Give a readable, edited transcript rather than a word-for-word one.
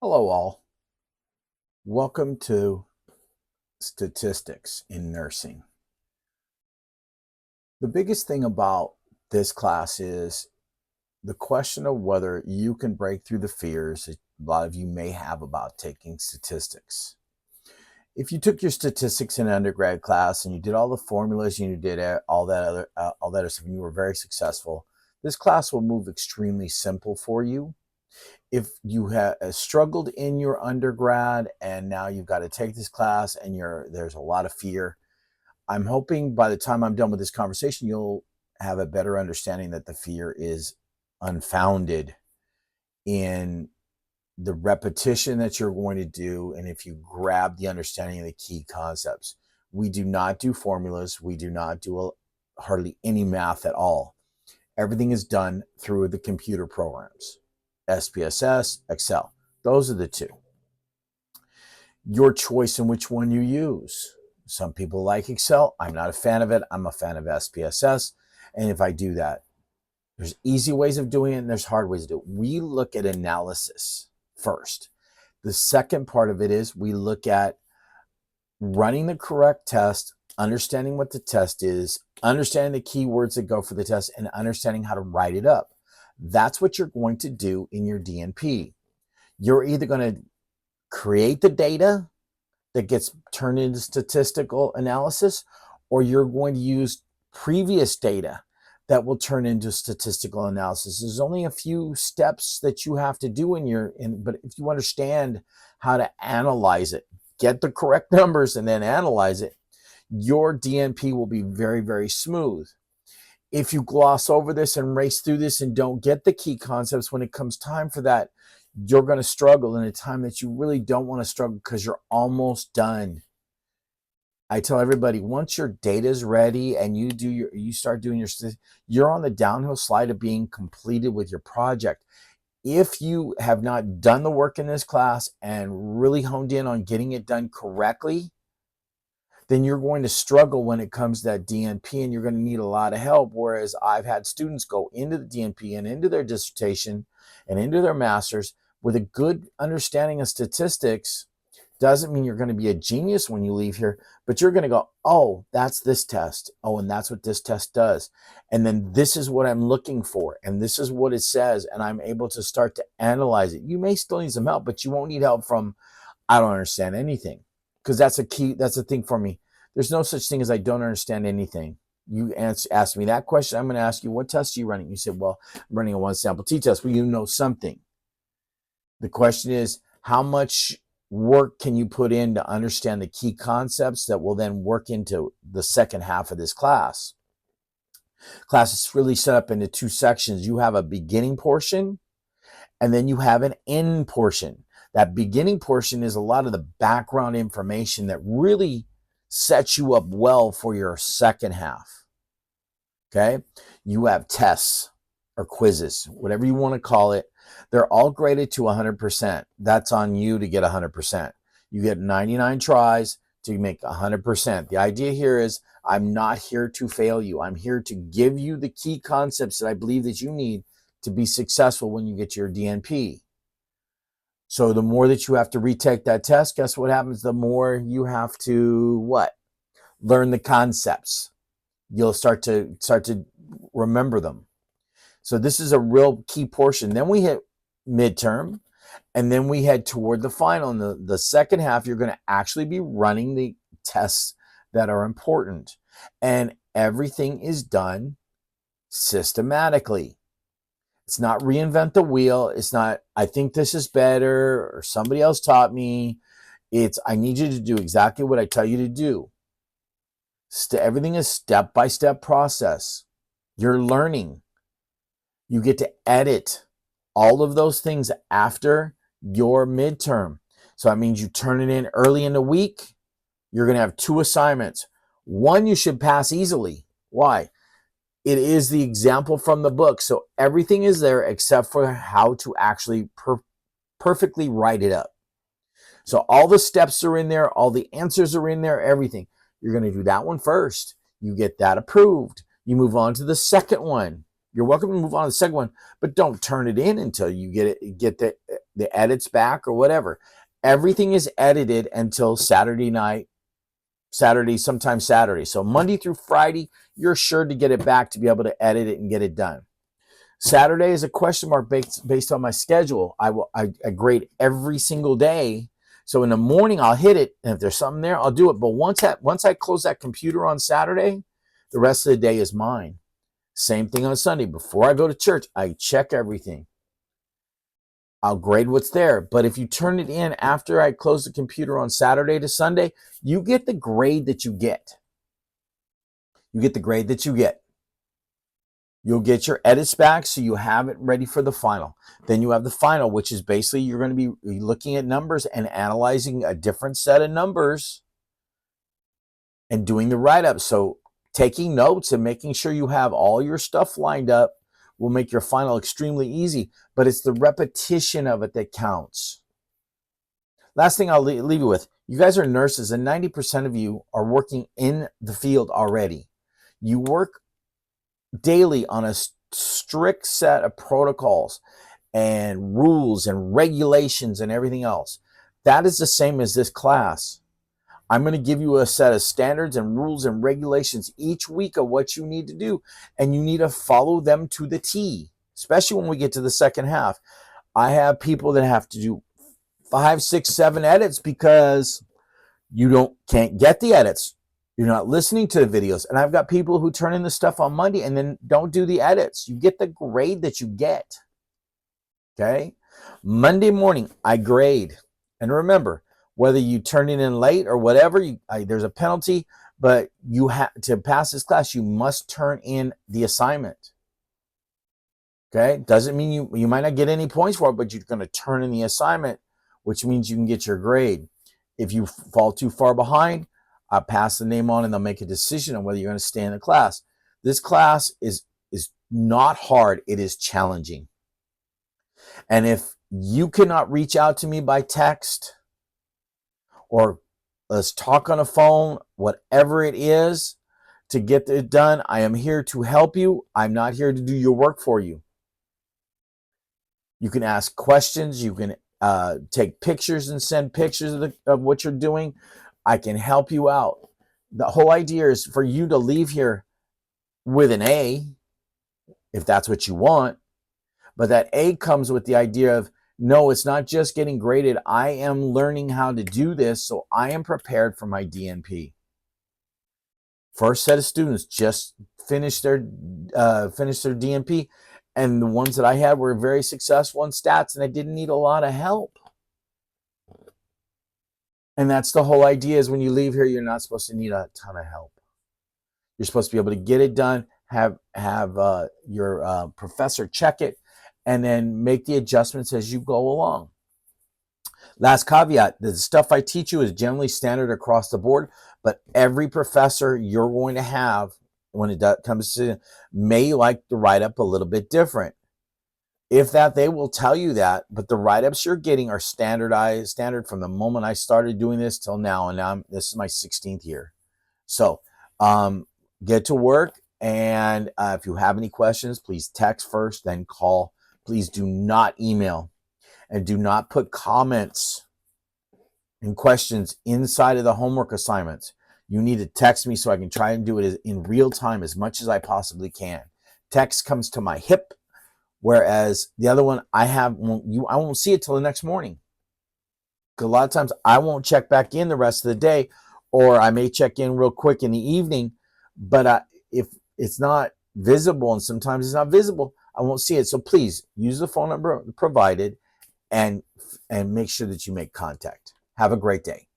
Hello, all. Welcome to Statistics in Nursing. The biggest thing about this class is the question of whether you can break through the fears that a lot of you may have about taking statistics. If you took your statistics in undergrad class and you did all the formulas and you did all that other stuff and you were very successful, this class will move extremely simple for you. If you have struggled in your undergrad and now you've got to take this class and there's a lot of fear, I'm hoping by the time I'm done with this conversation, you'll have a better understanding that the fear is unfounded in the repetition that you're going to do. And if you grab the understanding of the key concepts, we do not do formulas. We do not do hardly any math at all. Everything is done through the computer programs. SPSS, Excel. Those are the two. Your choice in which one you use. Some people like Excel. I'm not a fan of it. I'm a fan of SPSS. And if I do that, there's easy ways of doing it and there's hard ways to do it. We look at analysis first. The second part of it is we look at running the correct test, understanding what the test is, understanding the keywords that go for the test, and understanding how to write it up. That's what you're going to do in your DNP. You're either going to create the data that gets turned into statistical analysis, or you're going to use previous data that will turn into statistical analysis. There's only a few steps that you have to do but if you understand how to analyze it, get the correct numbers and then analyze it, your DNP will be very, very smooth. If you gloss over this and race through this and don't get the key concepts when it comes time for that, you're going to struggle in a time that you really don't want to struggle because you're almost done. I tell everybody, once your data is ready and you start doing you're on the downhill slide of being completed with your project. If you have not done the work in this class and really honed in on getting it done correctly, then you're going to struggle when it comes to that DNP and you're going to need a lot of help. Whereas I've had students go into the DNP and into their dissertation and into their master's with a good understanding of statistics. Doesn't mean you're going to be a genius when you leave here, but you're going to go, oh, that's this test. Oh, and that's what this test does. And then this is what I'm looking for. And this is what it says. And I'm able to start to analyze it. You may still need some help, but you won't need help from, I don't understand anything. Because that's a thing for me. There's no such thing as I don't understand anything. You ask me that question, I'm going to ask you, what test are you running? You said, well, I'm running a one sample t-test. Well, you know something. The question is, how much work can you put in to understand the key concepts that will then work into the second half of this class? Class is really set up into two sections. You have a beginning portion, and then you have an end portion. That beginning portion is a lot of the background information that really sets you up well for your second half. Okay? You have tests or quizzes, whatever you want to call it. They're all graded to 100%. That's on you to get 100%. You get 99 tries to make 100%. The idea here is I'm not here to fail you. I'm here to give you the key concepts that I believe that you need to be successful when you get your DNP. So the more that you have to retake that test, guess what happens? The more you have to what? Learn the concepts. You'll start to remember them. So this is a real key portion. Then we hit midterm, and then we head toward the final. In the second half, you're going to actually be running the tests that are important. And everything is done systematically. It's not reinvent the wheel. It's not, I think this is better or somebody else taught me. It's, I need you to do exactly what I tell you to do. Everything is step-by-step process. You're learning. You get to edit all of those things after your midterm. So that means you turn it in early in the week. You're going to have two assignments. One you should pass easily. Why? It is the example from the book. So everything is there except for how to actually perfectly write it up. So all the steps are in there. All the answers are in there, everything. You're going to do that one first. You get that approved. You move on to the second one. You're welcome to move on to the second one, but don't turn it in until you get the edits back or whatever. Everything is edited until Saturday night, sometimes Saturday. So Monday through Friday, you're sure to get it back to be able to edit it and get it done. Saturday is a question mark based on my schedule. I grade every single day. So in the morning, I'll hit it. And if there's something there, I'll do it. But once I close that computer on Saturday, the rest of the day is mine. Same thing on Sunday. Before I go to church, I check everything. I'll grade what's there. But if you turn it in after I close the computer on Saturday to Sunday, you get the grade that you get. You get the grade that you get. You'll get your edits back so you have it ready for the final. Then you have the final, which is basically you're going to be looking at numbers and analyzing a different set of numbers and doing the write-up. So taking notes and making sure you have all your stuff lined up will make your final extremely easy, but it's the repetition of it that counts. Last thing I'll leave you with, you guys are nurses and 90% of you are working in the field already. You work daily on a strict set of protocols and rules and regulations and everything else. That is the same as this class. I'm going to give you a set of standards and rules and regulations each week of what you need to do, and you need to follow them to the T, especially when we get to the second half. I have people that have to do 5, 6, 7 edits because you can't get the edits. You're not listening to the videos. And I've got people who turn in the stuff on Monday and then don't do the edits. You get the grade that you get. Okay? Monday morning, I grade. And remember, whether you turn it in late or whatever, there's a penalty, but you have to pass this class, you must turn in the assignment. Okay? Doesn't mean you might not get any points for it, but you're going to turn in the assignment, which means you can get your grade. If you fall too far behind, I'll pass the name on and they'll make a decision on whether you're going to stay in the class. This class is not hard. It is challenging. And if you cannot reach out to me by text or let's talk on a phone, whatever it is to get it done, I am here to help you. I'm not here to do your work for you. You can ask questions. You can take pictures and send pictures of what you're doing. I can help you out. The whole idea is for you to leave here with an A, if that's what you want. But that A comes with the idea of, no, it's not just getting graded. I am learning how to do this, so I am prepared for my DNP. First set of students just finished their DNP, and the ones that I had were very successful in stats, and I didn't need a lot of help. And that's the whole idea, is when you leave here, you're not supposed to need a ton of help. You're supposed to be able to get it done, have your professor check it, and then make the adjustments as you go along. Last caveat, the stuff I teach you is generally standard across the board, but every professor you're going to have, when it comes to, may like the write-up a little bit different. If that, they will tell you that, but the write-ups you're getting are standard from the moment I started doing this till now, and now this is my 16th year. So get to work, and if you have any questions, please text first, then call. Please do not email, and do not put comments and questions inside of the homework assignments. You need to text me so I can try and do it in real time as much as I possibly can. Text comes to my hip, whereas the other one I won't see it till the next morning. Because a lot of times I won't check back in the rest of the day, or I may check in real quick in the evening, but if it's not visible, and sometimes it's not visible, I won't see it. So please use the phone number provided and make sure that you make contact. Have a great day.